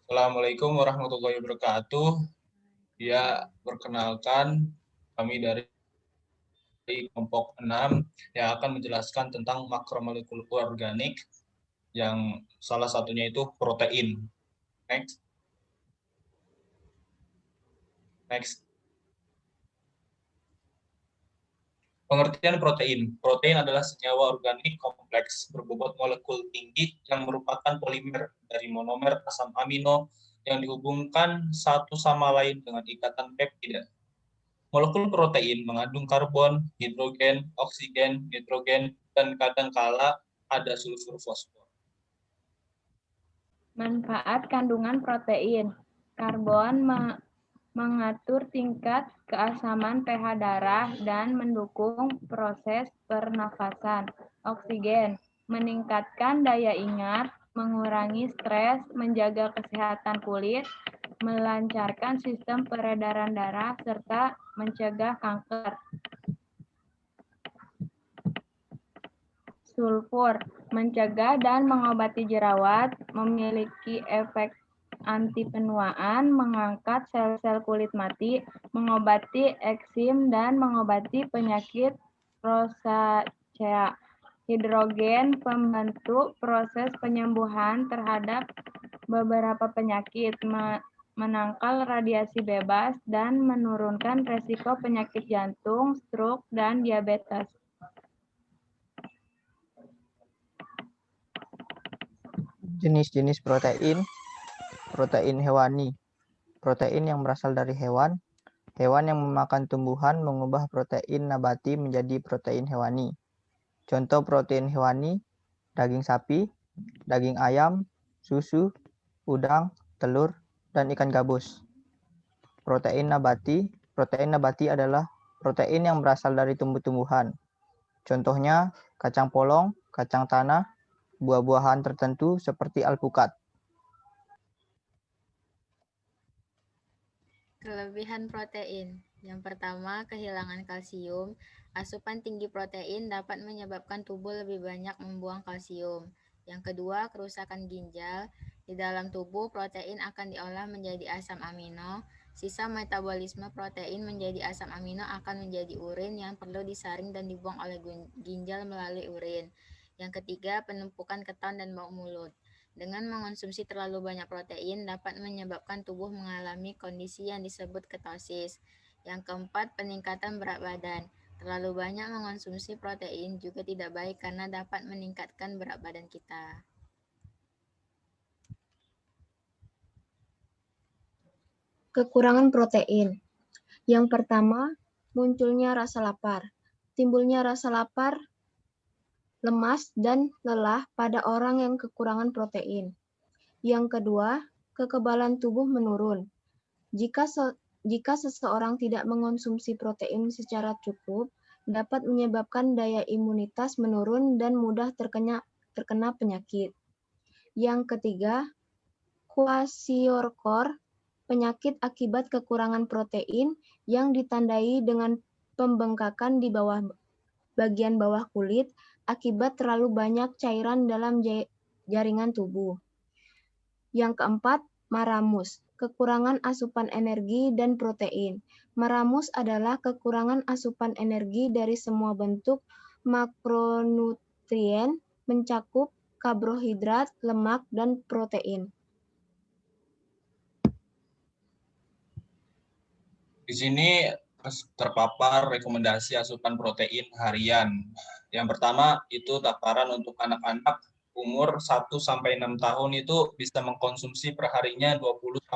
Assalamualaikum warahmatullahi wabarakatuh. Ya, perkenalkan kami dari kelompok 6 yang akan menjelaskan tentang makromolekul organik yang salah satunya itu protein. Next. Next. Pengertian protein. Protein adalah senyawa organik kompleks berbobot molekul tinggi yang merupakan polimer dari monomer asam amino yang dihubungkan satu sama lain dengan ikatan peptida. Molekul protein mengandung karbon, hidrogen, oksigen, nitrogen, dan kadangkala ada sulfur fosfor. Manfaat kandungan protein. Karbon mengatur tingkat keasaman pH darah dan mendukung proses pernafasan. Oksigen meningkatkan daya ingat, mengurangi stres, menjaga kesehatan kulit, melancarkan sistem peredaran darah, serta mencegah kanker. Sulfur mencegah dan mengobati jerawat, memiliki efek anti penuaan, mengangkat sel-sel kulit mati, mengobati eksim dan mengobati penyakit rosacea. Hidrogen membantu proses penyembuhan terhadap beberapa penyakit, menangkal radiasi bebas dan menurunkan resiko penyakit jantung, stroke, dan diabetes. Jenis-jenis protein. Protein hewani. Protein yang berasal dari hewan. Hewan yang memakan tumbuhan mengubah protein nabati menjadi protein hewani. Contoh protein hewani: daging sapi, daging ayam, susu, udang, telur, dan ikan gabus. Protein nabati. Protein nabati adalah protein yang berasal dari tumbuh-tumbuhan. Contohnya kacang polong, kacang tanah, buah-buahan tertentu seperti alpukat. Kelebihan protein. Yang pertama, kehilangan kalsium. Asupan tinggi protein dapat menyebabkan tubuh lebih banyak membuang kalsium. Yang kedua, kerusakan ginjal. Di dalam tubuh, protein akan diolah menjadi asam amino. Sisa metabolisme protein menjadi asam amino akan menjadi urin yang perlu disaring dan dibuang oleh ginjal melalui urin. Yang ketiga, penumpukan keton dan bau mulut. Dengan mengonsumsi terlalu banyak protein dapat menyebabkan tubuh mengalami kondisi yang disebut ketosis. Yang keempat, peningkatan berat badan. Terlalu banyak mengonsumsi protein juga tidak baik karena dapat meningkatkan berat badan kita. Kekurangan protein. Yang pertama, munculnya rasa lapar. Timbulnya rasa lapar, lemas, dan lelah pada orang yang kekurangan protein. Yang kedua, kekebalan tubuh menurun. Jika seseorang tidak mengonsumsi protein secara cukup, dapat menyebabkan daya imunitas menurun dan mudah terkena penyakit. Yang ketiga, kwashiorkor, penyakit akibat kekurangan protein yang ditandai dengan pembengkakan di bagian bawah kulit akibat terlalu banyak cairan dalam jaringan tubuh. Yang keempat, maramus, kekurangan asupan energi dan protein. Maramus adalah kekurangan asupan energi dari semua bentuk makronutrien, mencakup karbohidrat, lemak, dan protein. Di sini terpapar rekomendasi asupan protein harian. Yang pertama itu takaran untuk anak-anak umur 1-6 tahun itu bisa mengkonsumsi perharinya 20-25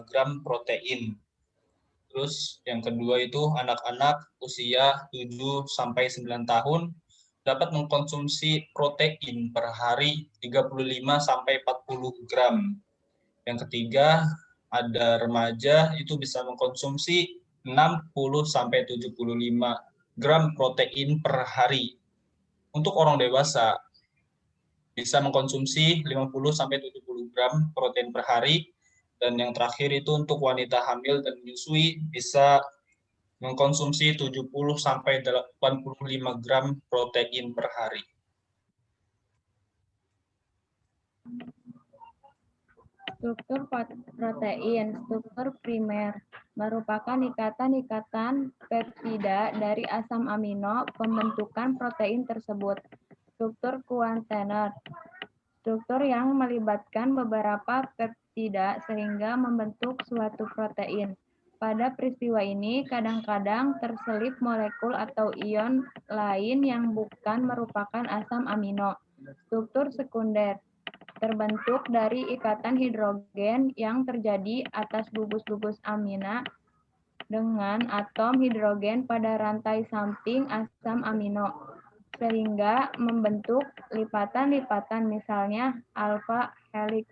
gram protein. Terus yang kedua itu anak-anak usia 7-9 tahun dapat mengkonsumsi protein per hari 35-40 gram. Yang ketiga ada remaja itu bisa mengkonsumsi 60-75 gram protein per hari. Untuk orang dewasa bisa mengkonsumsi 50-70 gram protein per hari. Dan yang terakhir itu untuk wanita hamil dan menyusui bisa mengkonsumsi 70-85 gram protein per hari. Struktur protein, struktur primer, merupakan ikatan-ikatan peptida dari asam amino pembentukan protein tersebut. Struktur kuantener, struktur yang melibatkan beberapa peptida sehingga membentuk suatu protein. Pada peristiwa ini, kadang-kadang terselip molekul atau ion lain yang bukan merupakan asam amino. Struktur sekunder terbentuk dari ikatan hidrogen yang terjadi atas gugus-gugus amina dengan atom hidrogen pada rantai samping asam amino, sehingga membentuk lipatan-lipatan, misalnya alfa helix.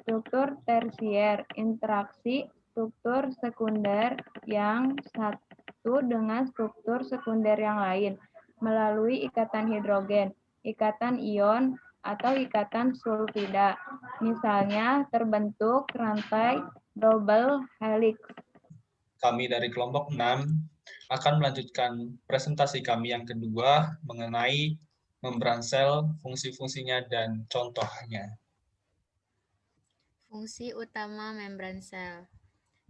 Struktur tersier, interaksi struktur sekunder yang satu dengan struktur sekunder yang lain melalui ikatan hidrogen, ikatan ion, atau ikatan sulfida. Misalnya terbentuk rantai double helix. Kami dari kelompok 6 akan melanjutkan presentasi kami yang kedua mengenai membran sel, fungsi-fungsinya, dan contohnya. Fungsi utama membran sel.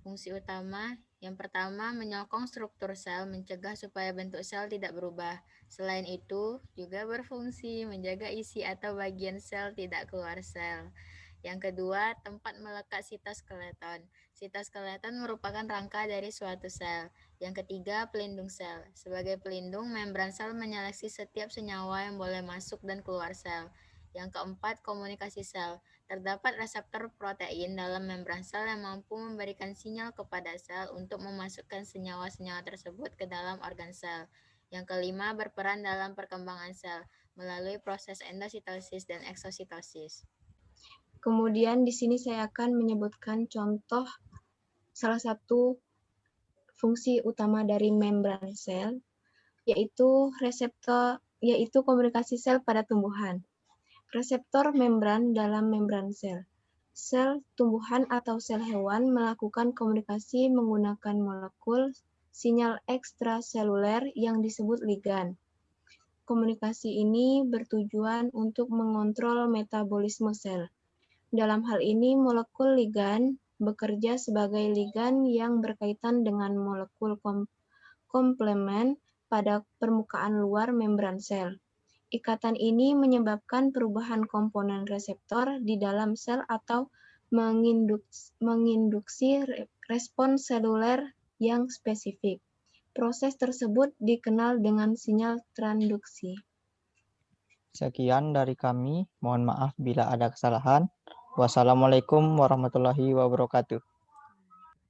Fungsi utama yang pertama, menyokong struktur sel, mencegah supaya bentuk sel tidak berubah. Selain itu, juga berfungsi menjaga isi atau bagian sel tidak keluar sel. Yang kedua, tempat melekat sitoskeleton. Sitoskeleton merupakan rangka dari suatu sel. Yang ketiga, pelindung sel. Sebagai pelindung, membran sel menyeleksi setiap senyawa yang boleh masuk dan keluar sel. Yang keempat, komunikasi sel. Terdapat reseptor protein dalam membran sel yang mampu memberikan sinyal kepada sel untuk memasukkan senyawa-senyawa tersebut ke dalam organ sel. Yang kelima, berperan dalam perkembangan sel melalui proses endositosis dan eksositosis. Kemudian di sini saya akan menyebutkan contoh salah satu fungsi utama dari membran sel, yaitu komunikasi sel pada tumbuhan. Reseptor membran dalam membran sel. Sel tumbuhan atau sel hewan melakukan komunikasi menggunakan molekul sinyal ekstraseluler yang disebut ligan. Komunikasi ini bertujuan untuk mengontrol metabolisme sel. Dalam hal ini, molekul ligan bekerja sebagai ligan yang berkaitan dengan molekul komplemen pada permukaan luar membran sel. Ikatan ini menyebabkan perubahan komponen reseptor di dalam sel atau menginduksi respons seluler yang spesifik. Proses tersebut dikenal dengan sinyal transduksi. Sekian dari kami. Mohon maaf bila ada kesalahan. Wassalamualaikum warahmatullahi wabarakatuh.